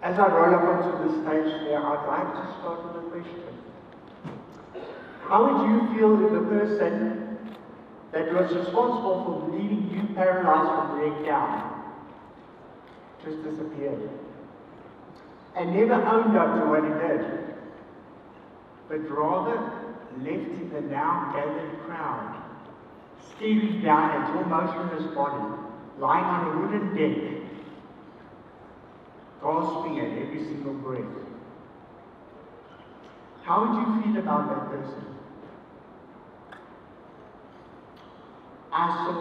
As I roll up onto the stage there, I'd like to start with a question. How would you feel if the person that was responsible for leaving you paralyzed from the neck down just disappeared and never owned up to what he did, but rather left in the now gathered crowd, staring down at your motionless body, lying on a wooden deck, gasping at every single breath? How would you feel about that person? I saw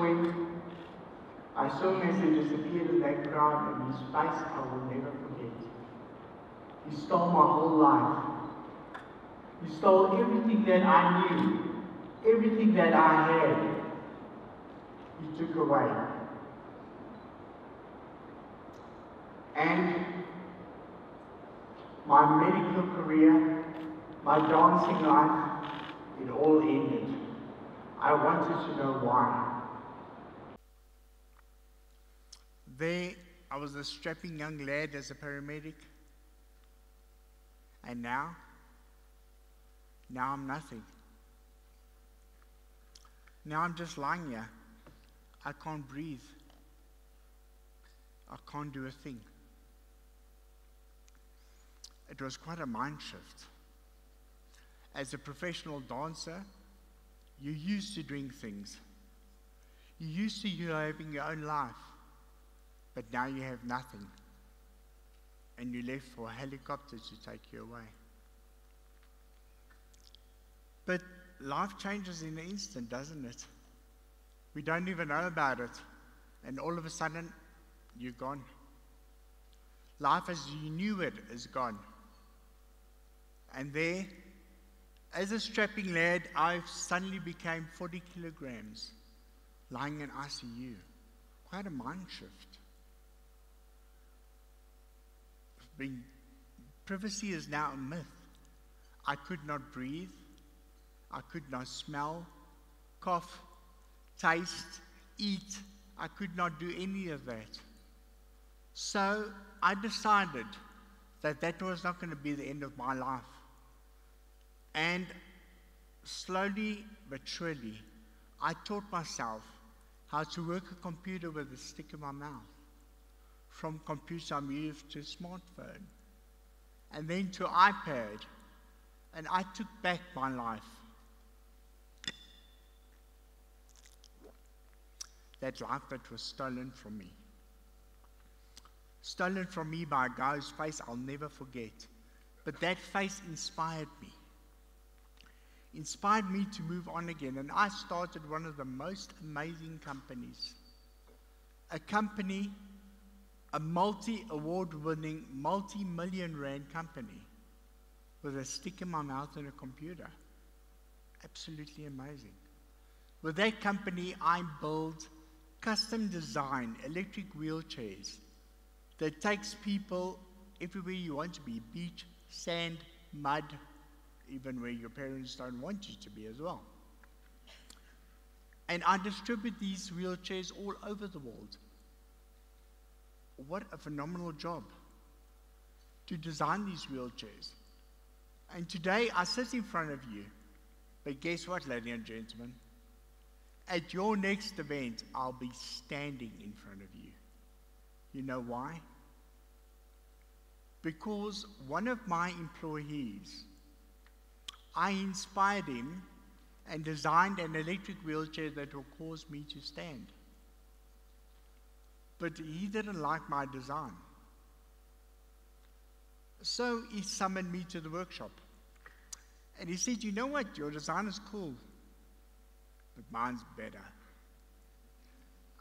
him as he disappeared in that crowd, and his face I will never forget. He stole my whole life. He stole everything that I knew, everything that I had. He took away. And my medical career, my dancing life, it all ended. I wanted to know why. There, I was a strapping young lad as a paramedic. And now I'm nothing. Now I'm just lying here. I can't breathe. I can't do a thing. It was quite a mind shift. As a professional dancer, you're used to doing things. You're used to you having your own life. But now you have nothing. And you're left for a helicopter to take you away. But life changes in an instant, doesn't it? We don't even know about it. And all of a sudden, you're gone. Life as you knew it is gone. And there, as a strapping lad, I suddenly became 40 kilograms, lying in ICU. Quite a mind shift. Privacy is now a myth. I could not breathe. I could not smell, cough, taste, eat. I could not do any of that. So I decided that that was not going to be the end of my life. And slowly but surely, I taught myself how to work a computer with a stick in my mouth. From computer I moved to smartphone, and then to iPad, and I took back my life. That life that was stolen from me. Stolen from me by a guy whose face I'll never forget. But that face inspired me. Inspired me to move on again, and I started one of the most amazing companies. A company, a multi-award-winning, multi-million rand company with a stick in my mouth and a computer. Absolutely amazing. With that company, I build custom design electric wheelchairs that takes people everywhere you want to be, beach, sand, mud, even where your parents don't want you to be as well. And I distribute these wheelchairs all over the world. What a phenomenal job to design these wheelchairs. And today I sit in front of you, but guess what, ladies and gentlemen? At your next event, I'll be standing in front of you. You know why? Because one of my employees, I inspired him and designed an electric wheelchair that will cause me to stand. But he didn't like my design. So he summoned me to the workshop. And he said, you know what, your design is cool, but mine's better.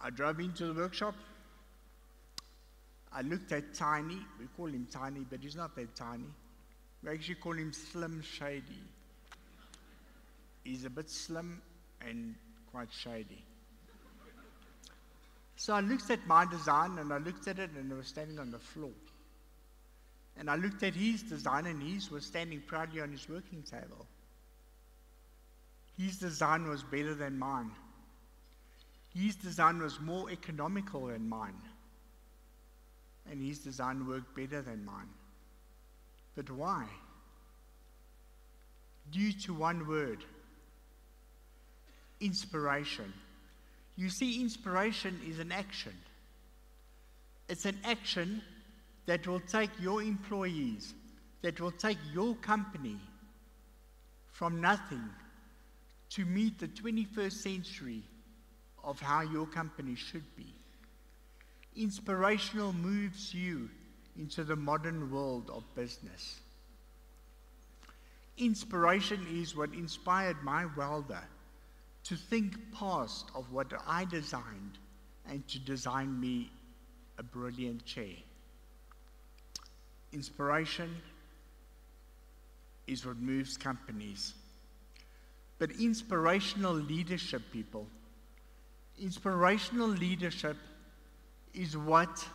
I drove into the workshop. I looked at Tiny. We call him Tiny, but he's not that tiny. We actually call him Slim Shady. He's a bit slim and quite shady. So I looked at my design, and I looked at it, and it was standing on the floor. And I looked at his design, and his was standing proudly on his working table. His design was better than mine. His design was more economical than mine. and his design worked better than mine. But why? Due to one word: inspiration. You see, inspiration is an action. It's an action that will take your employees, that will take your company from nothing to meet the 21st century of how your company should be. Inspirational moves you into the modern world of business. Inspiration is what inspired my welder to think past of what I designed and to design me a brilliant chair. Inspiration is what moves companies. But inspirational leadership, people, inspirational leadership is what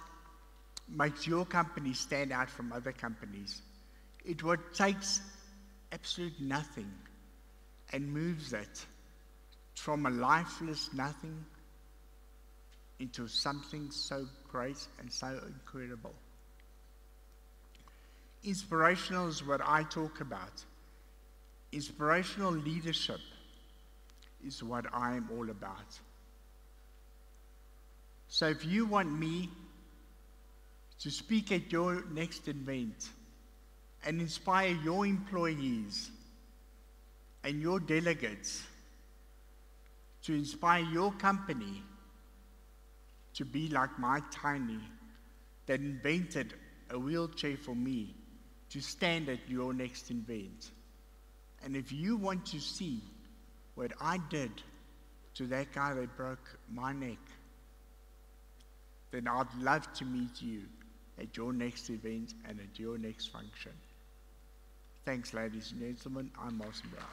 makes your company stand out from other companies. It's what takes absolute nothing and moves it from a lifeless nothing into something so great and so incredible. Inspirational is what I talk about. Inspirational leadership is what I am all about. So if you want me to speak at your next event and inspire your employees and your delegates, to inspire your company to be like my Tiny that invented a wheelchair for me to stand at your next event. And if you want to see what I did to that guy that broke my neck, then I'd love to meet you at your next event and at your next function. Thanks, ladies and gentlemen. I'm Martin Brown.